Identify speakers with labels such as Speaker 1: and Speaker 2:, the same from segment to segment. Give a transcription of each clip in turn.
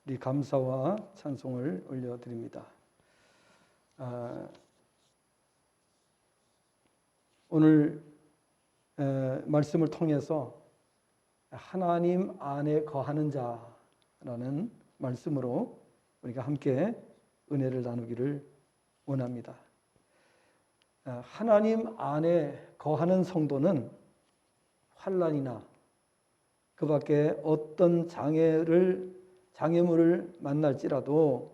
Speaker 1: 우리 감사와 찬송을 올려드립니다. 오늘 말씀을 통해서 하나님 안에 거하는 자라는 말씀으로 우리가 함께 은혜를 나누기를 원합니다. 하나님 안에 거하는 성도는 환난이나 그 밖에 어떤 장애물을 만날지라도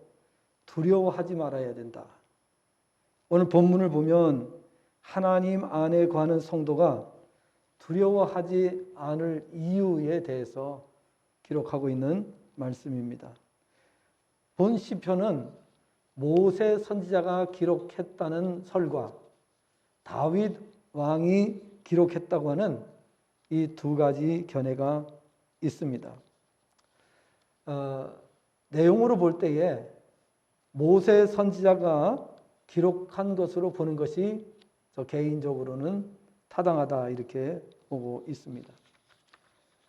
Speaker 1: 두려워하지 말아야 된다. 오늘 본문을 보면 하나님 안에 거하는 성도가 두려워하지 않을 이유에 대해서 기록하고 있는 말씀입니다. 본 시편은 모세 선지자가 기록했다는 설과 다윗 왕이 기록했다고 하는 이 두 가지 견해가 있습니다. 내용으로 볼 때에 모세 선지자가 기록한 것으로 보는 것이 저 개인적으로는 타당하다 이렇게 보고 있습니다.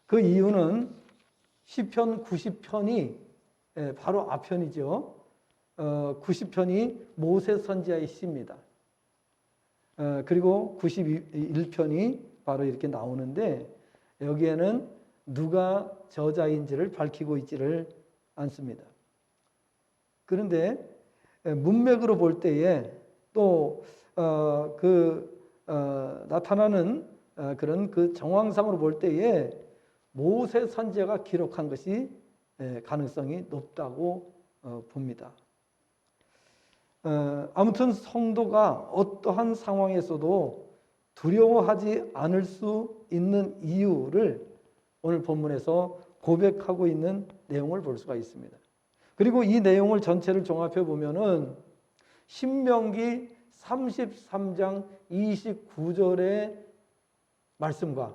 Speaker 1: 그 이유는 시편 90편이 바로 앞편이죠. 90편이 모세 선지자의 시입니다. 그리고 91편이 바로 이렇게 나오는데 여기에는 누가 저자인지를 밝히고 있지를 않습니다. 그런데 문맥으로 볼 때에 또 나타나는 그런 그 정황상으로 볼 때에 모세 선지자가 기록한 것이 가능성이 높다고 봅니다. 아무튼 성도가 어떠한 상황에서도 두려워하지 않을 수 있는 이유를 오늘 본문에서 고백하고 있는 내용을 볼 수가 있습니다. 그리고 이 내용을 전체를 종합해 보면은 신명기 33장 29절의 말씀과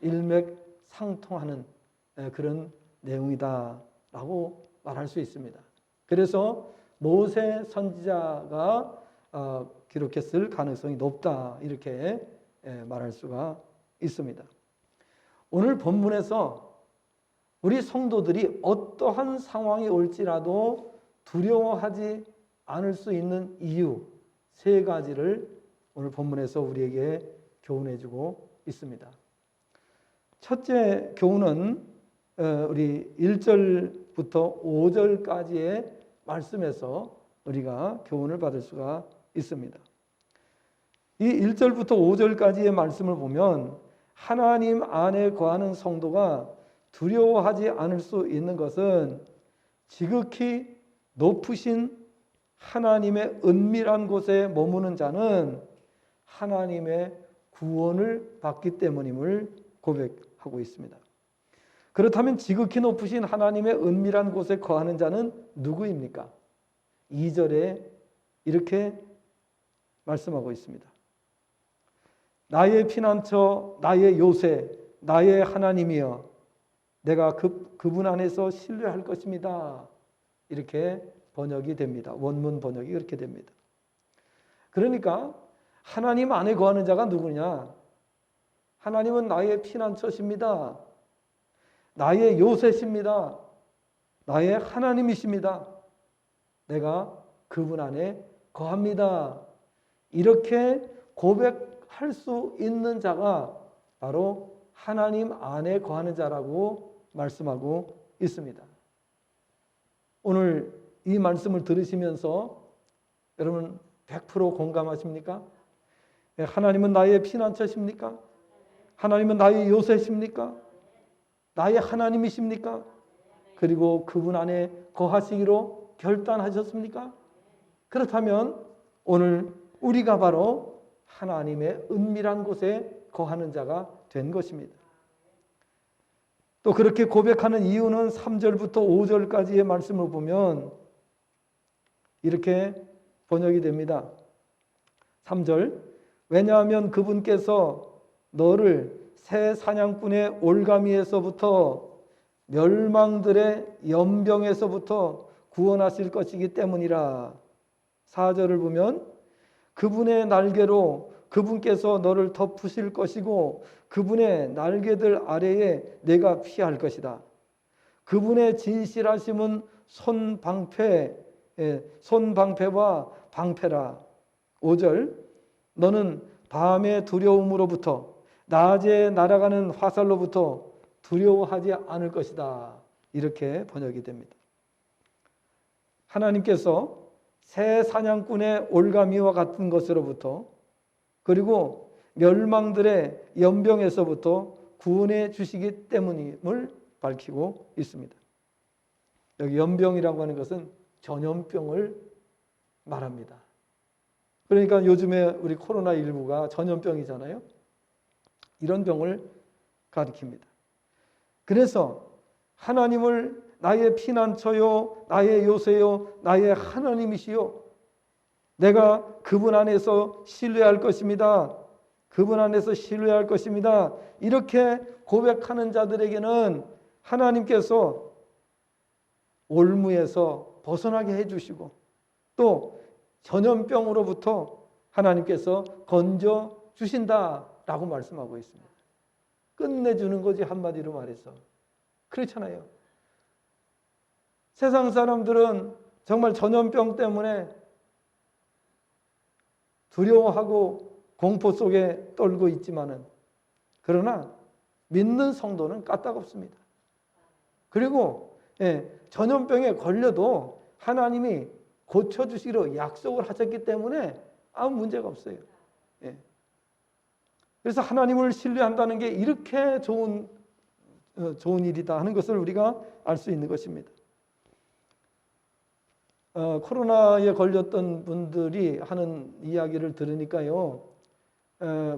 Speaker 1: 일맥상통하는 그런 내용이다라고 말할 수 있습니다. 그래서 모세 선지자가 기록했을 가능성이 높다 이렇게 말할 수가 있습니다. 오늘 본문에서 우리 성도들이 어떠한 상황이 올지라도 두려워하지 않을 수 있는 이유 세 가지를 오늘 본문에서 우리에게 교훈해 주고 있습니다. 첫째 교훈은 우리 1절부터 5절까지의 말씀에서 우리가 교훈을 받을 수가 있습니다. 이 1절부터 5절까지의 말씀을 보면 하나님 안에 거하는 성도가 두려워하지 않을 수 있는 것은 지극히 높으신 하나님의 은밀한 곳에 머무는 자는 하나님의 구원을 받기 때문임을 고백하고 있습니다. 그렇다면 지극히 높으신 하나님의 은밀한 곳에 거하는 자는 누구입니까? 2절에 이렇게 말씀하고 있습니다. 나의 피난처, 나의 요새, 나의 하나님이여 내가 그분 안에서 신뢰할 것입니다. 이렇게 번역이 됩니다. 원문 번역이 그렇게 됩니다. 그러니까 하나님 안에 거하는 자가 누구냐? 하나님은 나의 피난처십니다. 나의 요새십니다. 나의 하나님이십니다. 내가 그분 안에 거합니다. 이렇게 고백할 수 있는 자가 바로 하나님 안에 거하는 자라고 말씀하고 있습니다. 오늘 이 말씀을 들으시면서 여러분 100% 공감하십니까? 하나님은 나의 피난처십니까? 하나님은 나의 요새십니까? 나의 하나님이십니까? 그리고 그분 안에 거하시기로 결단하셨습니까? 그렇다면 오늘 우리가 바로 하나님의 은밀한 곳에 거하는 자가 된 것입니다. 또 그렇게 고백하는 이유는 3절부터 5절까지의 말씀을 보면 이렇게 번역이 됩니다. 3절 왜냐하면 그분께서 너를 새 사냥꾼의 올가미에서부터 멸망들의 연병에서부터 구원하실 것이기 때문이라. 4절을 보면 그분의 날개로 그분께서 너를 덮으실 것이고 그분의 날개들 아래에 내가 피할 것이다. 그분의 진실하심은 손방패와 방패라. 5절, 너는 밤의 두려움으로부터 낮에 날아가는 화살로부터 두려워하지 않을 것이다. 이렇게 번역이 됩니다. 하나님께서 새 사냥꾼의 올가미와 같은 것으로부터, 그리고 멸망들의 연병에서부터 구원해 주시기 때문임을 밝히고 있습니다. 여기 연병이라고 하는 것은 전염병을 말합니다. 그러니까 요즘에 우리 코로나19가 전염병이잖아요. 이런 병을 가리킵니다. 그래서 하나님을 나의 피난처요, 나의 요새요, 나의 하나님이시요, 내가 그분 안에서 신뢰할 것입니다. 그분 안에서 신뢰할 것입니다. 이렇게 고백하는 자들에게는 하나님께서 올무에서 벗어나게 해주시고 또 전염병으로부터 하나님께서 건져 주신다라고 말씀하고 있습니다. 끝내주는 거지, 한마디로 말해서. 그렇잖아요. 세상 사람들은 정말 전염병 때문에 두려워하고 공포 속에 떨고 있지만은, 그러나 믿는 성도는 까딱없습니다. 그리고 전염병에 걸려도 하나님이 고쳐주시기로 약속을 하셨기 때문에 아무 문제가 없어요. 그래서 하나님을 신뢰한다는 게 이렇게 좋은 일이다 하는 것을 우리가 알 수 있는 것입니다. 코로나에 걸렸던 분들이 하는 이야기를 들으니까요,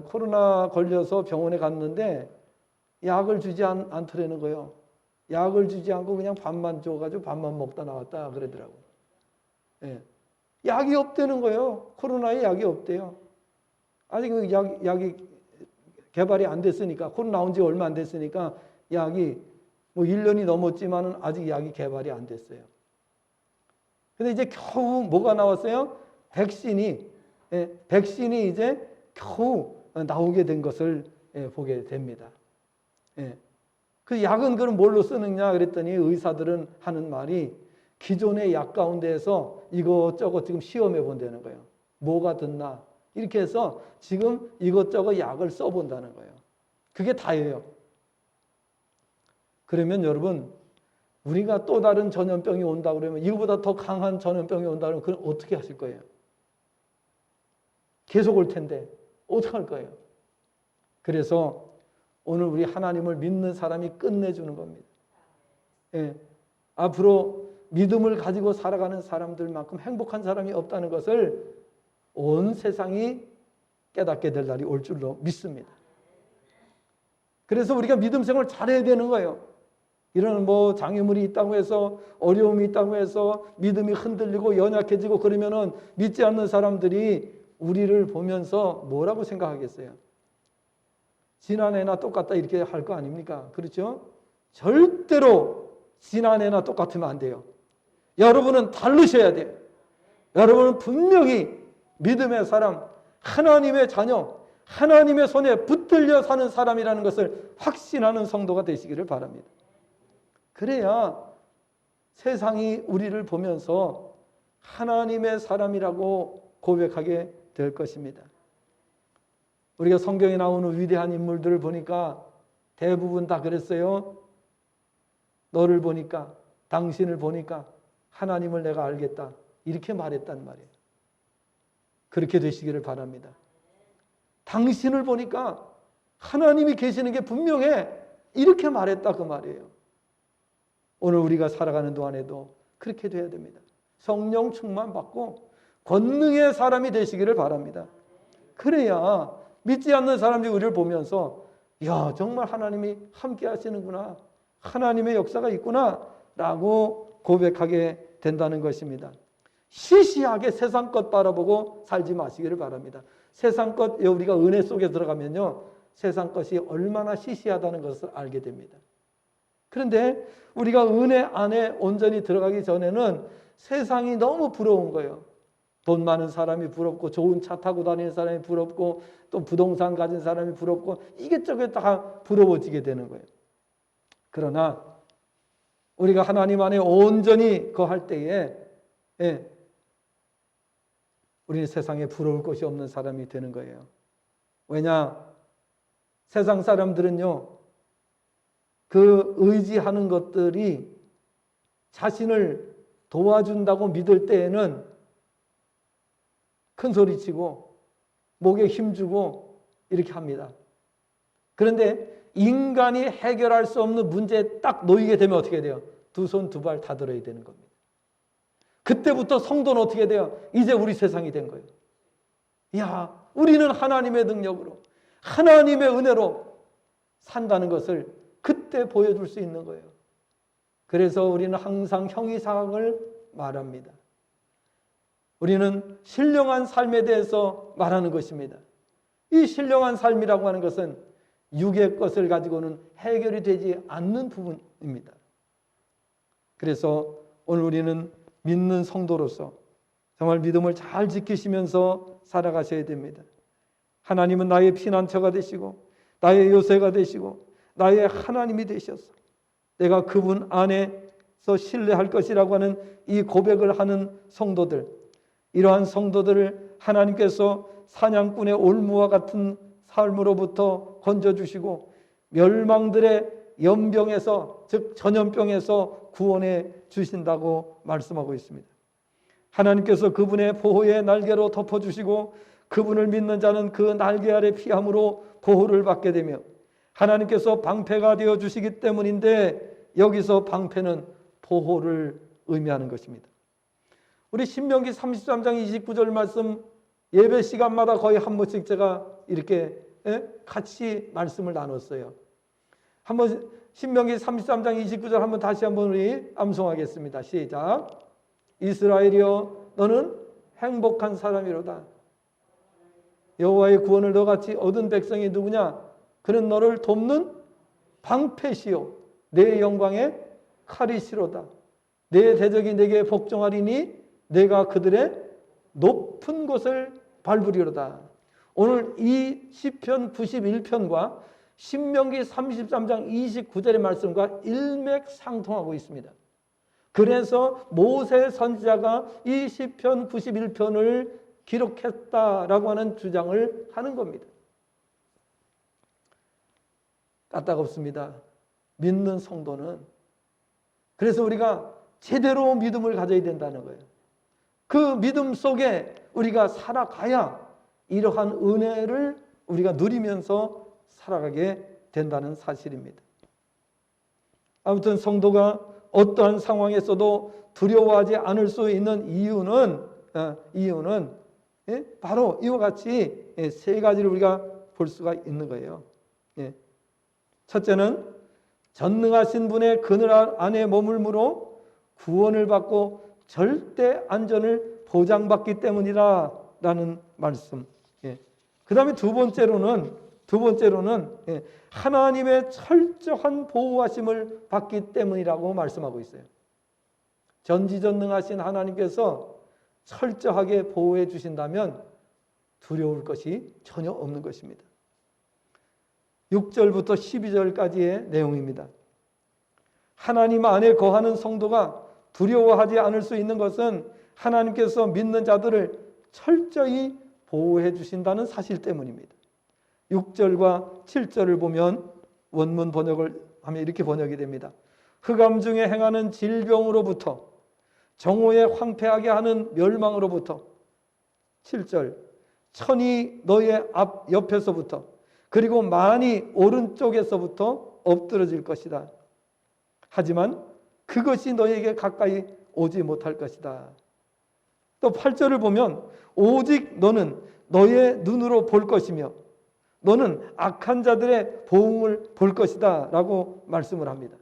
Speaker 1: 코로나 걸려서 병원에 갔는데 약을 주지 않더라는 거예요. 약을 주지 않고 그냥 밥만 줘가지고 밥만 먹다 나왔다 그러더라고요. 약이 없다는 거예요. 코로나에 약이 없대요. 아직 약이 개발이 안 됐으니까, 코로나 나온 지 얼마 안 됐으니까 약이 뭐 1년이 넘었지만은 아직 약이 개발이 안 됐어요. 근데 이제 겨우 뭐가 나왔어요? 백신이 이제 겨우 나오게 된 것을 보게 됩니다. 그 약은 그럼 뭘로 쓰느냐 그랬더니 의사들은 하는 말이 기존의 약 가운데에서 이것저것 지금 시험해 본다는 거예요. 뭐가 듣나 이렇게 해서 지금 이것저것 약을 써본다는 거예요. 그게 다예요. 그러면 여러분, 우리가 또 다른 전염병이 온다 그러면, 이거보다 더 강한 전염병이 온다 그러면 그럼 어떻게 하실 거예요? 계속 올 텐데 어떻게 할 거예요? 그래서 오늘 우리 하나님을 믿는 사람이 끝내주는 겁니다. 앞으로 믿음을 가지고 살아가는 사람들만큼 행복한 사람이 없다는 것을 온 세상이 깨닫게 될 날이 올 줄로 믿습니다. 그래서 우리가 믿음 생활을 잘해야 되는 거예요. 이런 뭐 장애물이 있다고 해서, 어려움이 있다고 해서 믿음이 흔들리고 연약해지고 그러면은 믿지 않는 사람들이 우리를 보면서 뭐라고 생각하겠어요? 지난해나 똑같다 이렇게 할 거 아닙니까? 그렇죠? 절대로 지난해나 똑같으면 안 돼요. 여러분은 다르셔야 돼요. 여러분은 분명히 믿음의 사람, 하나님의 자녀, 하나님의 손에 붙들려 사는 사람이라는 것을 확신하는 성도가 되시기를 바랍니다. 그래야 세상이 우리를 보면서 하나님의 사람이라고 고백하게 될 것입니다. 우리가 성경에 나오는 위대한 인물들을 보니까 대부분 다 그랬어요. 너를 보니까, 당신을 보니까 하나님을 내가 알겠다, 이렇게 말했단 말이에요. 그렇게 되시기를 바랍니다. 당신을 보니까 하나님이 계시는 게 분명해, 이렇게 말했다 그 말이에요. 오늘 우리가 살아가는 동안에도 그렇게 돼야 됩니다. 성령 충만 받고 권능의 사람이 되시기를 바랍니다. 그래야 믿지 않는 사람들이 우리를 보면서 야, 정말 하나님이 함께 하시는구나, 하나님의 역사가 있구나 라고 고백하게 된다는 것입니다. 시시하게 세상 것 바라보고 살지 마시기를 바랍니다. 세상 것, 우리가 은혜 속에 들어가면요, 세상 것이 얼마나 시시하다는 것을 알게 됩니다. 그런데 우리가 은혜 안에 온전히 들어가기 전에는 세상이 너무 부러운 거예요. 돈 많은 사람이 부럽고, 좋은 차 타고 다니는 사람이 부럽고, 또 부동산 가진 사람이 부럽고, 이것저것 다 부러워지게 되는 거예요. 그러나 우리가 하나님 안에 온전히 거할 때에 우리는 세상에 부러울 것이 없는 사람이 되는 거예요. 왜냐? 세상 사람들은요, 그 의지하는 것들이 자신을 도와준다고 믿을 때에는 큰 소리치고 목에 힘주고 이렇게 합니다. 그런데 인간이 해결할 수 없는 문제에 딱 놓이게 되면 어떻게 돼요? 두 손 두 발 다 들어야 되는 겁니다. 그때부터 성도는 어떻게 돼요? 이제 우리 세상이 된 거예요. 야, 우리는 하나님의 능력으로, 하나님의 은혜로 산다는 것을 그때 보여줄 수 있는 거예요. 그래서 우리는 항상 형이상을 말합니다. 우리는 신령한 삶에 대해서 말하는 것입니다. 이 신령한 삶이라고 하는 것은 육의 것을 가지고는 해결이 되지 않는 부분입니다. 그래서 오늘 우리는 믿는 성도로서 정말 믿음을 잘 지키시면서 살아가셔야 됩니다. 하나님은 나의 피난처가 되시고 나의 요새가 되시고 나의 하나님이 되셔서 내가 그분 안에서 신뢰할 것이라고 하는 이 고백을 하는 성도들, 이러한 성도들을 하나님께서 사냥꾼의 올무와 같은 삶으로부터 건져주시고 멸망들의 연병에서, 즉 전염병에서 구원해 주신다고 말씀하고 있습니다. 하나님께서 그분의 보호의 날개로 덮어주시고 그분을 믿는 자는 그 날개 아래 피함으로 보호를 받게 되며 하나님께서 방패가 되어주시기 때문인데, 여기서 방패는 보호를 의미하는 것입니다. 우리 신명기 33장 29절 말씀 예배 시간마다 거의 한 번씩 제가 이렇게 같이 말씀을 나눴어요. 한번 신명기 33장 29절 한번 다시 한번 우리 암송하겠습니다. 시작. 이스라엘이여 너는 행복한 사람이로다. 여호와의 구원을 너같이 얻은 백성이 누구냐? 그는 너를 돕는 방패시요 내 영광의 칼이시로다. 내 대적이 내게 복종하리니 내가 그들의 높은 곳을 밟으리로다. 오늘 이 시편 91편과 신명기 33장 29절의 말씀과 일맥상통하고 있습니다. 그래서 모세 선지자가 이 시편 91편을 기록했다라고 하는 주장을 하는 겁니다. 까딱없습니다. 믿는 성도는. 그래서 우리가 제대로 믿음을 가져야 된다는 거예요. 그 믿음 속에 우리가 살아가야 이러한 은혜를 우리가 누리면서 살아가게 된다는 사실입니다. 아무튼 성도가 어떠한 상황에서도 두려워하지 않을 수 있는 이유는 바로 이와 같이 세 가지를 우리가 볼 수가 있는 거예요. 첫째는 전능하신 분의 그늘 안에 머물므로 구원을 받고 절대 안전을 보장받기 때문이라는 말씀. 그 다음에 두 번째로는 하나님의 철저한 보호하심을 받기 때문이라고 말씀하고 있어요. 전지전능하신 하나님께서 철저하게 보호해 주신다면 두려울 것이 전혀 없는 것입니다. 6절부터 12절까지의 내용입니다. 하나님 안에 거하는 성도가 두려워하지 않을 수 있는 것은 하나님께서 믿는 자들을 철저히 보호해 주신다는 사실 때문입니다. 6절과 7절을 보면 원문 번역을 하면 이렇게 번역이 됩니다. 흑암 중에 행하는 질병으로부터, 정오에 황폐하게 하는 멸망으로부터, 7절 천이 너의 옆에서부터 그리고 많이 오른쪽에서부터 엎드러질 것이다. 하지만 그것이 너에게 가까이 오지 못할 것이다. 또 8절을 보면 오직 너는 너의 눈으로 볼 것이며 너는 악한 자들의 보응을 볼 것이다 라고 말씀을 합니다.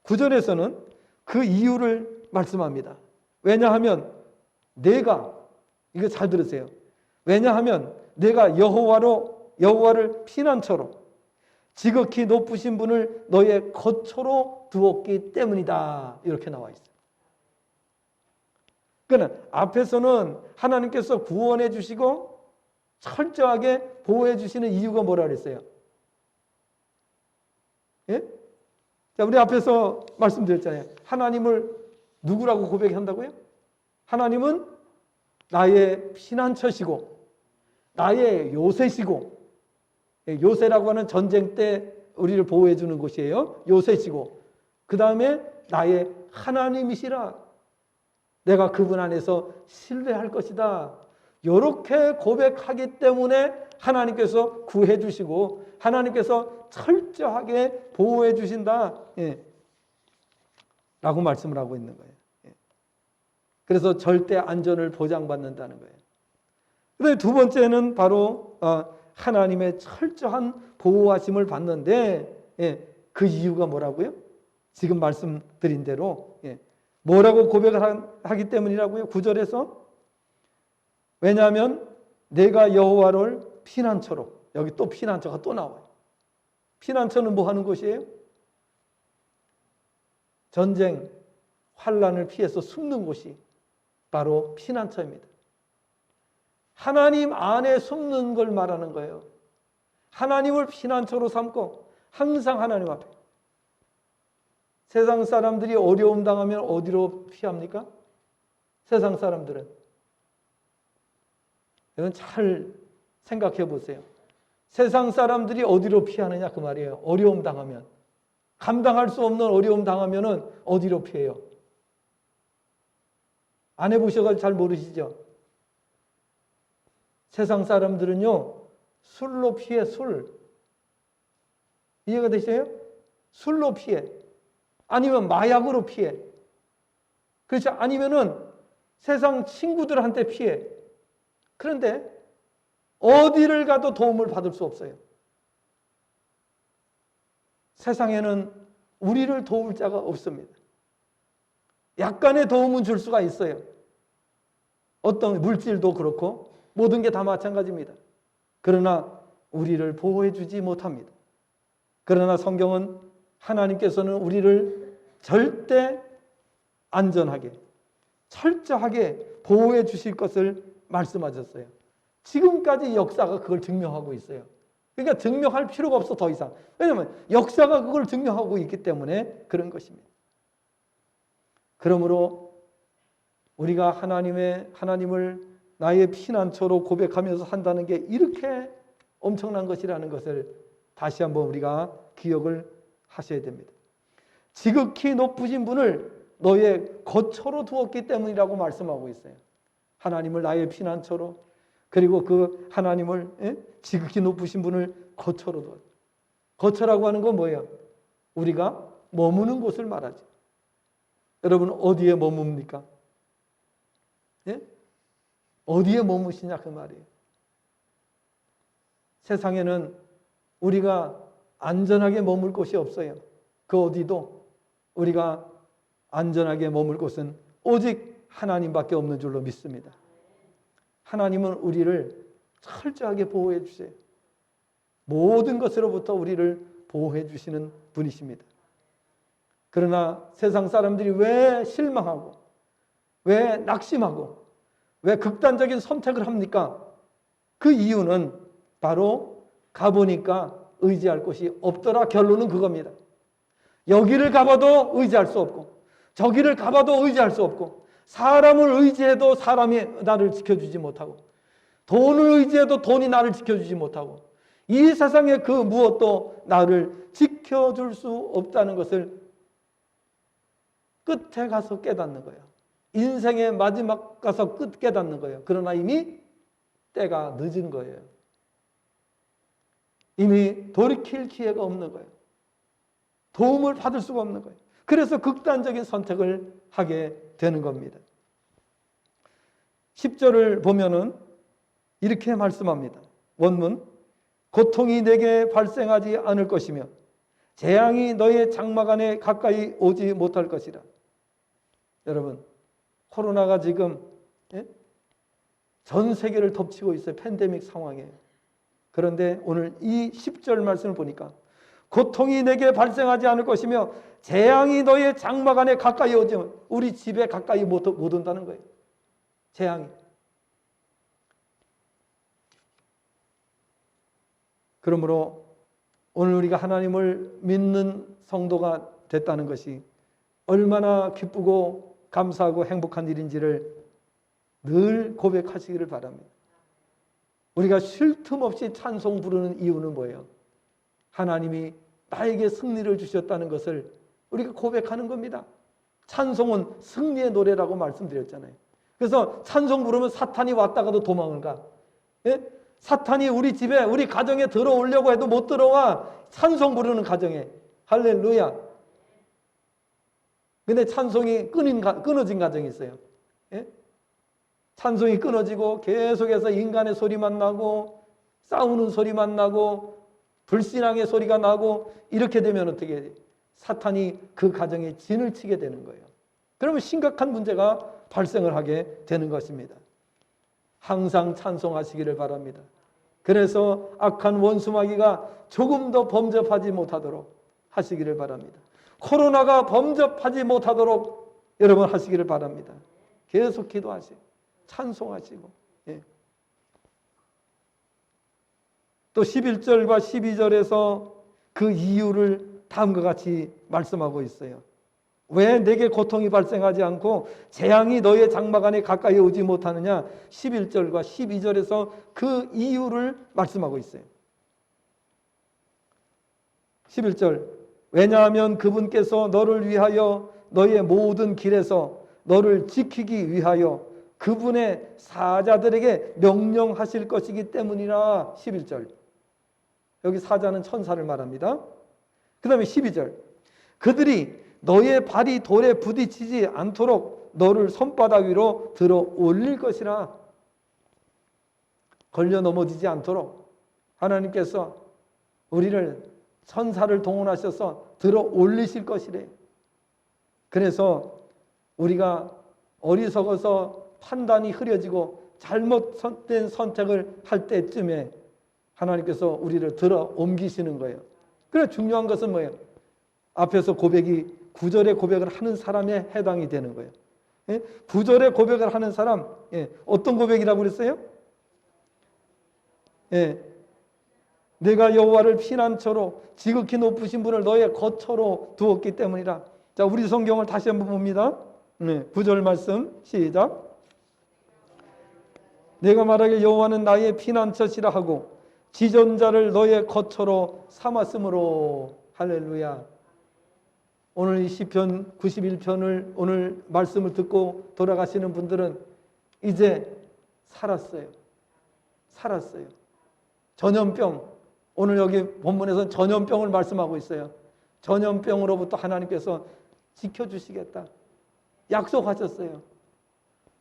Speaker 1: 9절에서는 그 이유를 말씀합니다. 왜냐하면 내가, 이거 잘 들으세요. 왜냐하면 내가 여호와를 피난처로 지극히 높으신 분을 너의 거처로 두었기 때문이다. 이렇게 나와 있어요. 그러니까 앞에서는 하나님께서 구원해 주시고 철저하게 보호해 주시는 이유가 뭐라 그랬어요? 예? 자, 우리 앞에서 말씀드렸잖아요. 하나님을 누구라고 고백한다고요? 하나님은 나의 피난처시고 나의 요새시고, 요새라고 하는 전쟁 때 우리를 보호해 주는 곳이에요. 요새시고, 그 다음에 나의 하나님이시라. 내가 그분 안에서 신뢰할 것이다. 이렇게 고백하기 때문에 하나님께서 구해 주시고 하나님께서 철저하게 보호해 주신다. 라고 말씀을 하고 있는 거예요. 그래서 절대 안전을 보장받는다는 거예요. 그다음에 두 번째는 바로 하나님의 철저한 보호하심을 받는데, 그 이유가 뭐라고요? 지금 말씀드린 대로 뭐라고 고백을 하기 때문이라고요? 9절에서 왜냐하면 내가 여호와를 피난처로, 여기 또 피난처가 또 나와요. 피난처는 뭐 하는 곳이에요? 전쟁, 환난을 피해서 숨는 곳이 바로 피난처입니다. 하나님 안에 숨는 걸 말하는 거예요. 하나님을 피난처로 삼고 항상 하나님 앞에. 세상 사람들이 어려움 당하면 어디로 피합니까? 세상 사람들은. 여러분 잘 생각해 보세요. 세상 사람들이 어디로 피하느냐 그 말이에요. 어려움 당하면. 감당할 수 없는 어려움 당하면 어디로 피해요? 안 해보셔가지고 잘 모르시죠? 세상 사람들은요, 술로 피해, 술. 이해가 되세요? 술로 피해. 아니면 마약으로 피해. 그렇죠? 아니면은 세상 친구들한테 피해. 그런데 어디를 가도 도움을 받을 수 없어요. 세상에는 우리를 도울 자가 없습니다. 약간의 도움은 줄 수가 있어요. 어떤 물질도 그렇고 모든 게 다 마찬가지입니다. 그러나 우리를 보호해 주지 못합니다. 그러나 성경은 하나님께서는 우리를 절대 안전하게 철저하게 보호해 주실 것을 말씀하셨어요. 지금까지 역사가 그걸 증명하고 있어요. 그러니까 증명할 필요가 없어 더 이상. 왜냐하면 역사가 그걸 증명하고 있기 때문에 그런 것입니다. 그러므로 우리가 하나님을 나의 피난처로 고백하면서 산다는 게 이렇게 엄청난 것이라는 것을 다시 한번 우리가 기억을 하셔야 됩니다. 지극히 높으신 분을 너의 거처로 두었기 때문이라고 말씀하고 있어요. 하나님을 나의 피난처로, 그리고 그 하나님을 지극히 높으신 분을 거처로 두었다. 거처라고 하는 건 뭐예요? 우리가 머무는 곳을 말하죠. 여러분 어디에 머뭅니까? 어디에 머무시냐 그 말이에요. 세상에는 우리가 안전하게 머물 곳이 없어요. 그 어디도 우리가 안전하게 머물 곳은 오직 하나님밖에 없는 줄로 믿습니다. 하나님은 우리를 철저하게 보호해 주세요. 모든 것으로부터 우리를 보호해 주시는 분이십니다. 그러나 세상 사람들이 왜 실망하고 왜 낙심하고 왜 극단적인 선택을 합니까? 그 이유는 바로 가보니까 의지할 곳이 없더라. 결론은 그겁니다. 여기를 가봐도 의지할 수 없고 저기를 가봐도 의지할 수 없고 사람을 의지해도 사람이 나를 지켜주지 못하고 돈을 의지해도 돈이 나를 지켜주지 못하고 이 세상에 그 무엇도 나를 지켜줄 수 없다는 것을 끝에 가서 깨닫는 거예요. 인생의 마지막 가서 끝 깨닫는 거예요. 그러나 이미 때가 늦은 거예요. 이미 돌이킬 기회가 없는 거예요. 도움을 받을 수가 없는 거예요. 그래서 극단적인 선택을 하게 되는 겁니다. 10절을 보면은 이렇게 말씀합니다. 원문, 고통이 내게 발생하지 않을 것이며 재앙이 너의 장막 안에 가까이 오지 못할 것이라. 여러분, 코로나가 지금 전 세계를 덮치고 있어요. 팬데믹 상황이에요. 그런데 오늘 이 10절 말씀을 보니까 고통이 내게 발생하지 않을 것이며 재앙이 너의 장막 안에 가까이 오지, 우리 집에 가까이 못 온다는 거예요. 재앙이. 그러므로 오늘 우리가 하나님을 믿는 성도가 됐다는 것이 얼마나 기쁘고 감사하고 행복한 일인지를 늘 고백하시기를 바랍니다. 우리가 쉴 틈 없이 찬송 부르는 이유는 뭐예요? 하나님이 나에게 승리를 주셨다는 것을 우리가 고백하는 겁니다. 찬송은 승리의 노래라고 말씀드렸잖아요. 그래서 찬송 부르면 사탄이 왔다가도 도망을 가. 예? 사탄이 우리 집에, 우리 가정에 들어오려고 해도 못 들어와. 찬송 부르는 가정에. 할렐루야. 근데 찬송이 끊어진 가정이 있어요. 예? 찬송이 끊어지고 계속해서 인간의 소리만 나고 싸우는 소리만 나고 불신앙의 소리가 나고 이렇게 되면 어떻게 해요? 사탄이 그 가정에 진을 치게 되는 거예요. 그러면 심각한 문제가 발생을 하게 되는 것입니다. 항상 찬송하시기를 바랍니다. 그래서 악한 원수마귀가 조금 더 범접하지 못하도록 하시기를 바랍니다. 코로나가 범접하지 못하도록 여러분 하시기를 바랍니다. 계속 기도하시고 찬송하시고. 예. 또 11절과 12절에서 그 이유를 다음과 같이 말씀하고 있어요. 왜 내게 고통이 발생하지 않고 재앙이 너의 장막 안에 가까이 오지 못하느냐? 11절과 12절에서 그 이유를 말씀하고 있어요. 11절, 왜냐하면 그분께서 너를 위하여 너의 모든 길에서 너를 지키기 위하여 그분의 사자들에게 명령하실 것이기 때문이라. 11절, 여기 사자는 천사를 말합니다. 그 다음에 12절, 그들이 너의 발이 돌에 부딪히지 않도록 너를 손바닥 위로 들어 올릴 것이라. 걸려 넘어지지 않도록 하나님께서 우리를 천사를 동원하셔서 들어 올리실 것이래요. 그래서 우리가 어리석어서 판단이 흐려지고 잘못된 선택을 할 때쯤에 하나님께서 우리를 들어 옮기시는 거예요. 그래 중요한 것은 뭐예요? 앞에서 고백이 9절의 고백을 하는 사람에 해당이 되는 거예요. 9절의 고백을 하는 사람, 어떤 고백이라고 그랬어요? 내가 여호와를 피난처로 지극히 높으신 분을 너의 거처로 두었기 때문이라. 자, 우리 성경을 다시 한번 봅니다. 9절 말씀 시작. 내가 말하길 여호와는 나의 피난처시라 하고 지존자를 너의 거처로 삼았으므로. 할렐루야. 오늘 이 시편 91편을 오늘 말씀을 듣고 돌아가시는 분들은 이제 살았어요. 전염병, 오늘 여기 본문에서는 전염병을 말씀하고 있어요. 전염병으로부터 하나님께서 지켜주시겠다 약속하셨어요.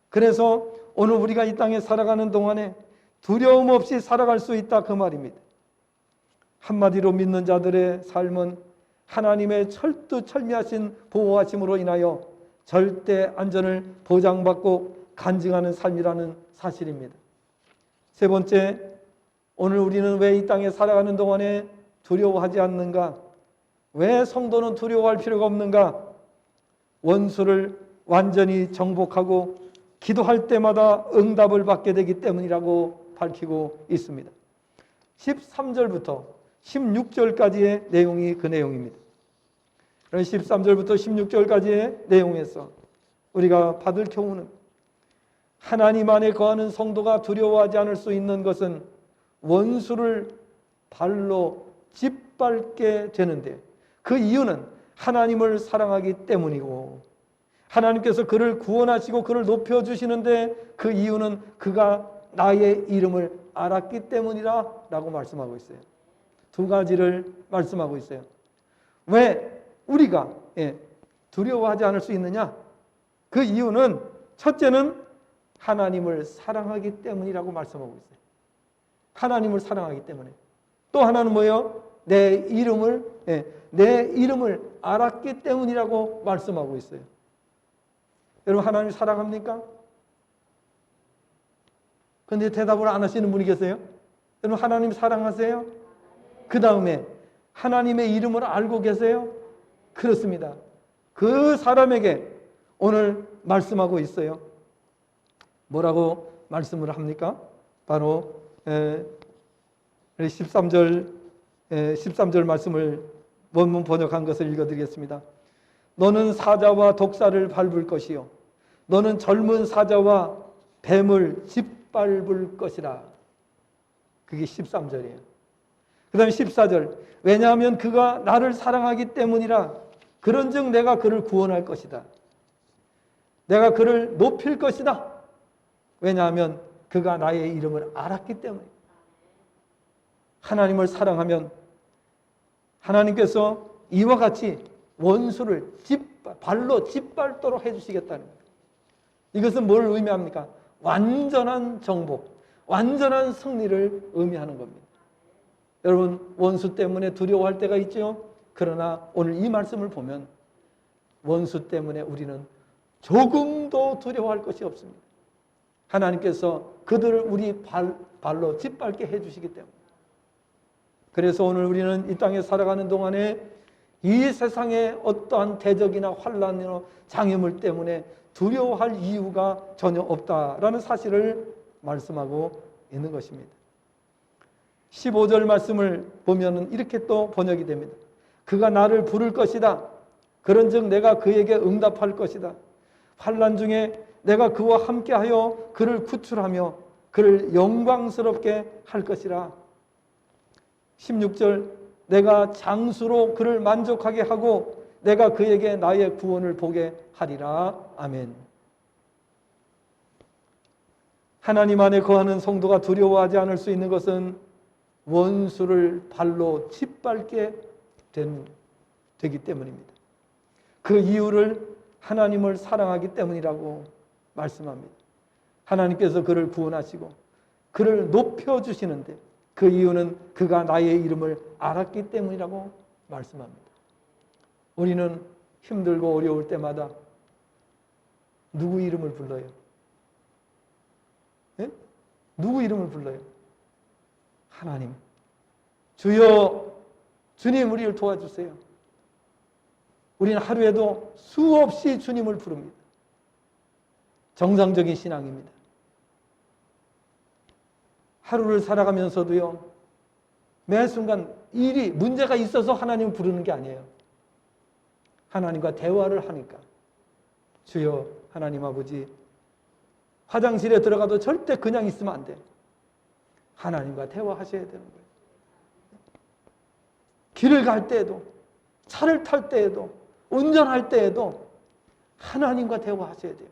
Speaker 1: 그래서 오늘 우리가 이 땅에 살아가는 동안에 두려움 없이 살아갈 수 있다, 그 말입니다. 한마디로 믿는 자들의 삶은 하나님의 철두철미하신 보호하심으로 인하여 절대 안전을 보장받고 간증하는 삶이라는 사실입니다. 세 번째, 오늘 우리는 왜 이 땅에 살아가는 동안에 두려워하지 않는가? 왜 성도는 두려워할 필요가 없는가? 원수를 완전히 정복하고 기도할 때마다 응답을 받게 되기 때문이라고 밝히고 있습니다. 13절부터 16절까지의 내용이 그 내용입니다. 13절부터 16절까지의 내용에서 우리가 받을 교훈은 하나님 안에 거하는 성도가 두려워하지 않을 수 있는 것은 원수를 발로 짓밟게 되는데, 그 이유는 하나님을 사랑하기 때문이고 하나님께서 그를 구원하시고 그를 높여주시는데 그 이유는 그가 나의 이름을 알았기 때문이라 라고 말씀하고 있어요. 두 가지를 말씀하고 있어요. 왜 우리가 두려워하지 않을 수 있느냐? 그 이유는 첫째는 하나님을 사랑하기 때문이라고 말씀하고 있어요. 하나님을 사랑하기 때문에. 또 하나는 뭐예요? 내 이름을 알았기 때문이라고 말씀하고 있어요. 여러분, 하나님 사랑합니까? 근데 대답을 안 하시는 분이 계세요? 여러분, 하나님 사랑하세요? 그 다음에 하나님의 이름을 알고 계세요? 그렇습니다. 그 사람에게 오늘 말씀하고 있어요. 뭐라고 말씀을 합니까? 바로 13절 말씀을 원문 번역한 것을 읽어드리겠습니다. 너는 사자와 독사를 밟을 것이요 너는 젊은 사자와 뱀을 짓밟을 것이라. 그게 13절이에요. 그 다음에 14절. 왜냐하면 그가 나를 사랑하기 때문이라. 그런즉 내가 그를 구원할 것이다. 내가 그를 높일 것이다. 왜냐하면 그가 나의 이름을 알았기 때문에. 하나님을 사랑하면 하나님께서 이와 같이 원수를 발로 짓밟도록 해주시겠다는 거예요. 이것은 뭘 의미합니까? 완전한 정복, 완전한 승리를 의미하는 겁니다. 여러분, 원수 때문에 두려워할 때가 있죠. 그러나 오늘 이 말씀을 보면 원수 때문에 우리는 조금도 두려워할 것이 없습니다. 하나님께서 그들을 우리 발로 짓밟게 해주시기 때문에. 그래서 오늘 우리는 이 땅에 살아가는 동안에 이 세상에 어떠한 대적이나 환난이나 장애물 때문에 두려워할 이유가 전혀 없다라는 사실을 말씀하고 있는 것입니다. 15절 말씀을 보면 이렇게 또 번역이 됩니다. 그가 나를 부를 것이다. 그런즉 내가 그에게 응답할 것이다. 환난 중에 내가 그와 함께하여 그를 구출하며 그를 영광스럽게 할 것이라. 16절 내가 장수로 그를 만족하게 하고 내가 그에게 나의 구원을 보게 하리라. 아멘. 하나님 안에 거하는 성도가 두려워하지 않을 수 있는 것은 원수를 발로 짓밟게 되기 때문입니다. 그 이유를 하나님을 사랑하기 때문이라고 말씀합니다. 하나님께서 그를 구원하시고 그를 높여주시는데 그 이유는 그가 나의 이름을 알았기 때문이라고 말씀합니다. 우리는 힘들고 어려울 때마다 누구 이름을 불러요? 예? 누구 이름을 불러요? 하나님. 주여, 주님 우리를 도와주세요. 우리는 하루에도 수없이 주님을 부릅니다. 정상적인 신앙입니다. 하루를 살아가면서도요, 매 순간 문제가 있어서 하나님을 부르는 게 아니에요. 하나님과 대화를 하니까. 주여, 하나님 아버지, 화장실에 들어가도 절대 그냥 있으면 안 돼. 하나님과 대화하셔야 되는 거예요. 길을 갈 때에도, 차를 탈 때에도, 운전할 때에도 하나님과 대화하셔야 돼요.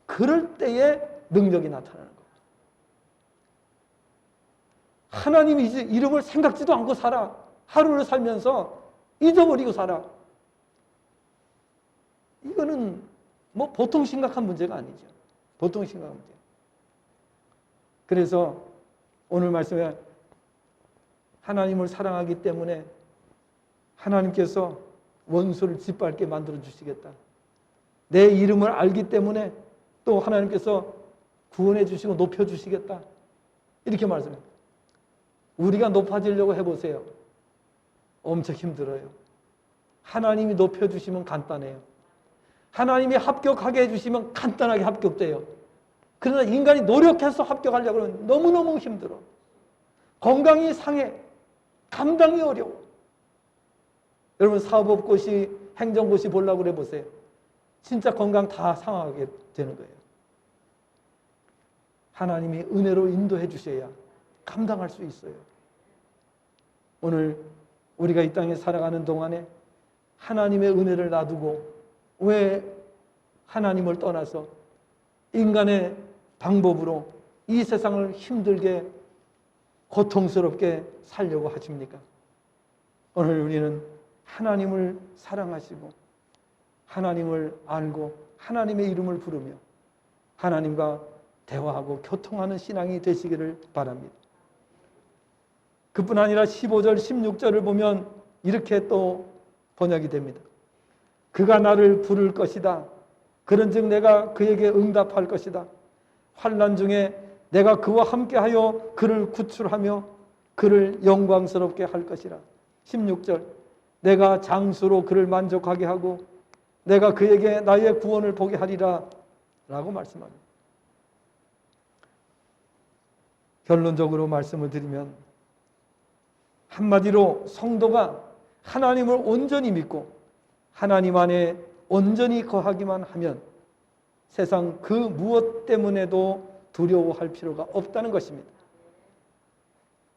Speaker 1: 그럴 때에 능력이 나타나는 거예요. 하나님 이름을 생각지도 않고 살아. 하루를 살면서 잊어버리고 살아. 이거는 뭐 보통 심각한 문제가 아니죠. 보통 심각한 문제. 그래서 오늘 말씀에 하나님을 사랑하기 때문에 하나님께서 원수를 짓밟게 만들어 주시겠다. 내 이름을 알기 때문에 또 하나님께서 구원해 주시고 높여 주시겠다. 이렇게 말씀해요. 우리가 높아지려고 해보세요. 엄청 힘들어요. 하나님이 높여주시면 간단해요. 하나님이 합격하게 해주시면 간단하게 합격돼요. 그러나 인간이 노력해서 합격하려고 하면 너무너무 힘들어. 건강이 상해. 감당이 어려워. 여러분 사법고시, 행정고시 보려고 해보세요. 진짜 건강 다 상하게 되는 거예요. 하나님이 은혜로 인도해 주셔야 감당할 수 있어요. 오늘 우리가 이 땅에 살아가는 동안에 하나님의 은혜를 놔두고 왜 하나님을 떠나서 인간의 방법으로 이 세상을 힘들게 고통스럽게 살려고 하십니까? 오늘 우리는 하나님을 사랑하시고 하나님을 알고 하나님의 이름을 부르며 하나님과 대화하고 교통하는 신앙이 되시기를 바랍니다. 그뿐 아니라 15절, 16절을 보면 이렇게 또 번역이 됩니다. 그가 나를 부를 것이다. 그런즉 내가 그에게 응답할 것이다. 환난 중에 내가 그와 함께하여 그를 구출하며 그를 영광스럽게 할 것이라. 16절 내가 장수로 그를 만족하게 하고 내가 그에게 나의 구원을 보게 하리라 라고 말씀합니다. 결론적으로 말씀을 드리면 한마디로 성도가 하나님을 온전히 믿고 하나님 안에 온전히 거하기만 하면 세상 그 무엇 때문에도 두려워할 필요가 없다는 것입니다.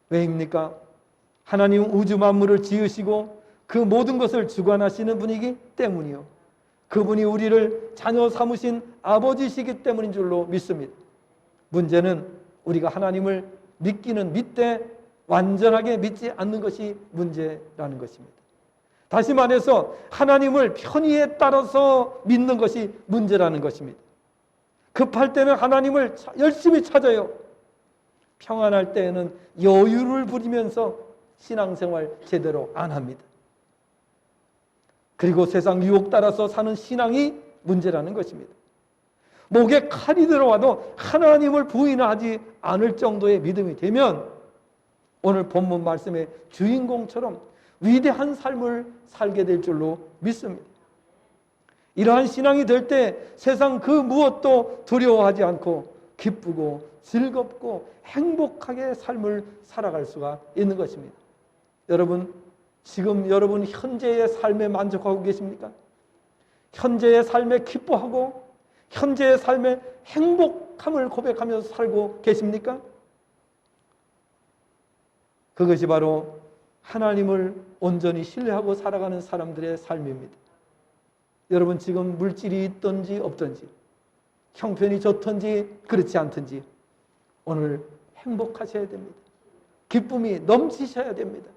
Speaker 1: 왜입니까? 하나님은 우주 만물을 지으시고 그 모든 것을 주관하시는 분이기 때문이요. 그분이 우리를 자녀 삼으신 아버지시기 때문인 줄로 믿습니다. 문제는 우리가 하나님을 믿기는 믿되 완전하게 믿지 않는 것이 문제라는 것입니다. 다시 말해서 하나님을 편의에 따라서 믿는 것이 문제라는 것입니다. 급할 때는 하나님을 열심히 찾아요. 평안할 때에는 여유를 부리면서 신앙생활 제대로 안 합니다. 그리고 세상 유혹 따라서 사는 신앙이 문제라는 것입니다. 목에 칼이 들어와도 하나님을 부인하지 않을 정도의 믿음이 되면 오늘 본문 말씀의 주인공처럼 위대한 삶을 살게 될 줄로 믿습니다. 이러한 신앙이 될 때 세상 그 무엇도 두려워하지 않고 기쁘고 즐겁고 행복하게 삶을 살아갈 수가 있는 것입니다. 여러분, 지금 여러분 현재의 삶에 만족하고 계십니까? 현재의 삶에 기뻐하고 현재의 삶에 행복함을 고백하면서 살고 계십니까? 그것이 바로 하나님을 온전히 신뢰하고 살아가는 사람들의 삶입니다. 여러분, 지금 물질이 있든지 없든지 형편이 좋든지 그렇지 않든지 오늘 행복하셔야 됩니다. 기쁨이 넘치셔야 됩니다.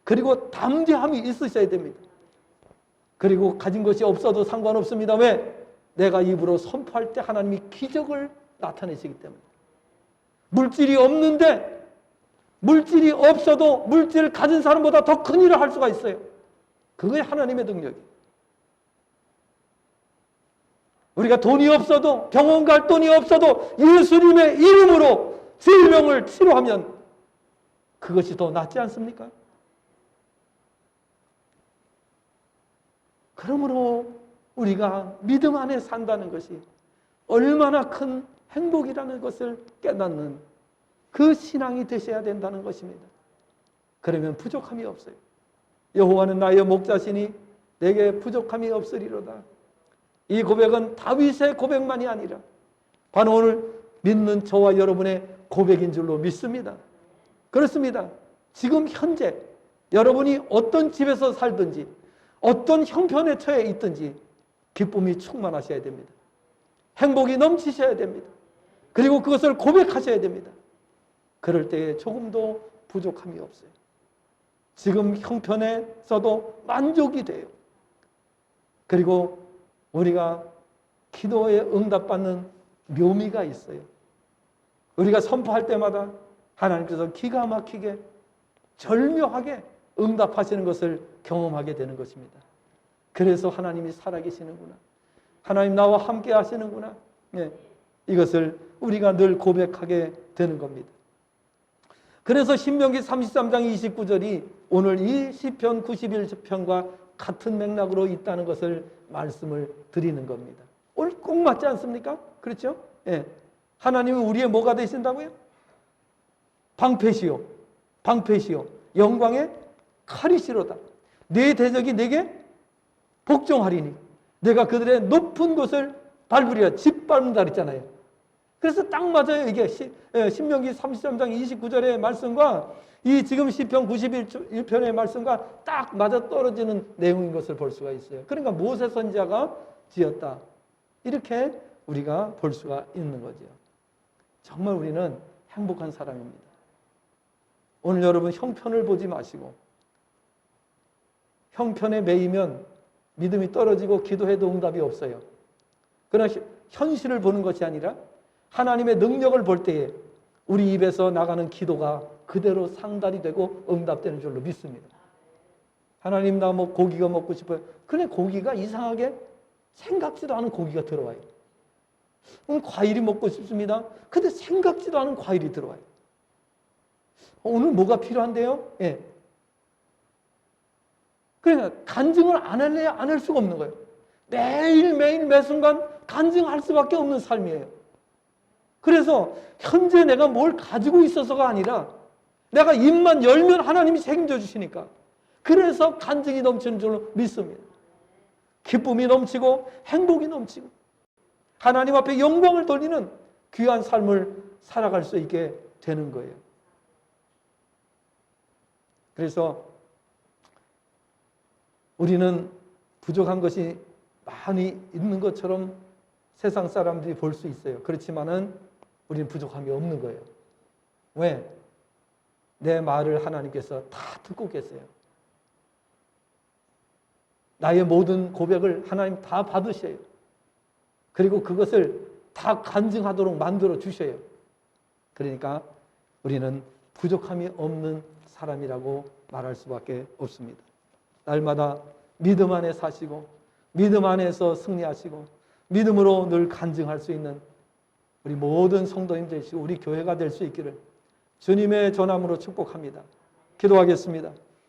Speaker 1: 그리고 담대함이 있으셔야 됩니다. 그리고 가진 것이 없어도 상관없습니다. 왜? 내가 입으로 선포할 때 하나님이 기적을 나타내시기 때문에. 물질이 없는데 물질이 없어도 물질을 가진 사람보다 더 큰 일을 할 수가 있어요. 그게 하나님의 능력이에요. 우리가 돈이 없어도, 병원 갈 돈이 없어도 예수님의 이름으로 질병을 치료하면 그것이 더 낫지 않습니까? 그러므로 우리가 믿음 안에 산다는 것이 얼마나 큰 행복이라는 것을 깨닫는 그 신앙이 되셔야 된다는 것입니다. 그러면 부족함이 없어요. 여호와는 나의 목자시니 내게 부족함이 없으리로다. 이 고백은 다윗의 고백만이 아니라 바로 오늘 믿는 저와 여러분의 고백인 줄로 믿습니다. 그렇습니다. 지금 현재 여러분이 어떤 집에서 살든지 어떤 형편에 처해 있든지 기쁨이 충만하셔야 됩니다. 행복이 넘치셔야 됩니다. 그리고 그것을 고백하셔야 됩니다. 그럴 때에 조금도 부족함이 없어요. 지금 형편에서도 만족이 돼요. 그리고 우리가 기도에 응답받는 묘미가 있어요. 우리가 선포할 때마다 하나님께서 기가 막히게 절묘하게 응답하시는 것을 경험하게 되는 것입니다. 그래서 하나님이 살아계시는구나. 하나님 나와 함께 하시는구나. 네, 이것을 우리가 늘 고백하게 되는 겁니다. 그래서 신명기 33장 29절이 오늘 이 시편 91편과 같은 맥락으로 있다는 것을 말씀을 드리는 겁니다. 오늘 꼭 맞지 않습니까? 그렇죠? 예. 하나님은 우리의 뭐가 되신다고요? 방패시요. 방패시요. 영광의 칼이시로다. 내 대적이 내게 복종하리니 내가 그들의 높은 곳을 밟으리라. 짓밟는다 그랬잖아요. 그래서 딱 맞아요. 이게 신명기 33장 29절의 말씀과 이 지금 시편 91편의 말씀과 딱 맞아떨어지는 내용인 것을 볼 수가 있어요. 그러니까 모세 선지자가 지었다. 이렇게 우리가 볼 수가 있는 거죠. 정말 우리는 행복한 사람입니다. 오늘 여러분 형편을 보지 마시고 형편에 매이면 믿음이 떨어지고 기도해도 응답이 없어요. 그러나 현실을 보는 것이 아니라 하나님의 능력을 볼 때에 우리 입에서 나가는 기도가 그대로 상달이 되고 응답되는 줄로 믿습니다. 하나님 나 뭐 고기가 먹고 싶어요. 그래 고기가 이상하게 생각지도 않은 고기가 들어와요. 오늘 과일이 먹고 싶습니다. 근데 생각지도 않은 과일이 들어와요. 오늘 뭐가 필요한데요? 예. 그러니까 간증을 안 할래야 안 할 수가 없는 거예요. 매일매일 매순간 간증할 수밖에 없는 삶이에요. 그래서 현재 내가 뭘 가지고 있어서가 아니라 내가 입만 열면 하나님이 책임져 주시니까 그래서 간증이 넘치는 줄로 믿습니다. 기쁨이 넘치고 행복이 넘치고 하나님 앞에 영광을 돌리는 귀한 삶을 살아갈 수 있게 되는 거예요. 그래서 우리는 부족한 것이 많이 있는 것처럼 세상 사람들이 볼 수 있어요. 그렇지만은 우리는 부족함이 없는 거예요. 왜? 내 말을 하나님께서 다 듣고 계세요. 나의 모든 고백을 하나님 다 받으셔요. 그리고 그것을 다 간증하도록 만들어 주셔요. 그러니까 우리는 부족함이 없는 사람이라고 말할 수밖에 없습니다. 날마다 믿음 안에 사시고 믿음 안에서 승리하시고 믿음으로 늘 간증할 수 있는 우리 모든 성도님 되시고 우리 교회가 될 수 있기를 주님의 전함으로 축복합니다. 기도하겠습니다.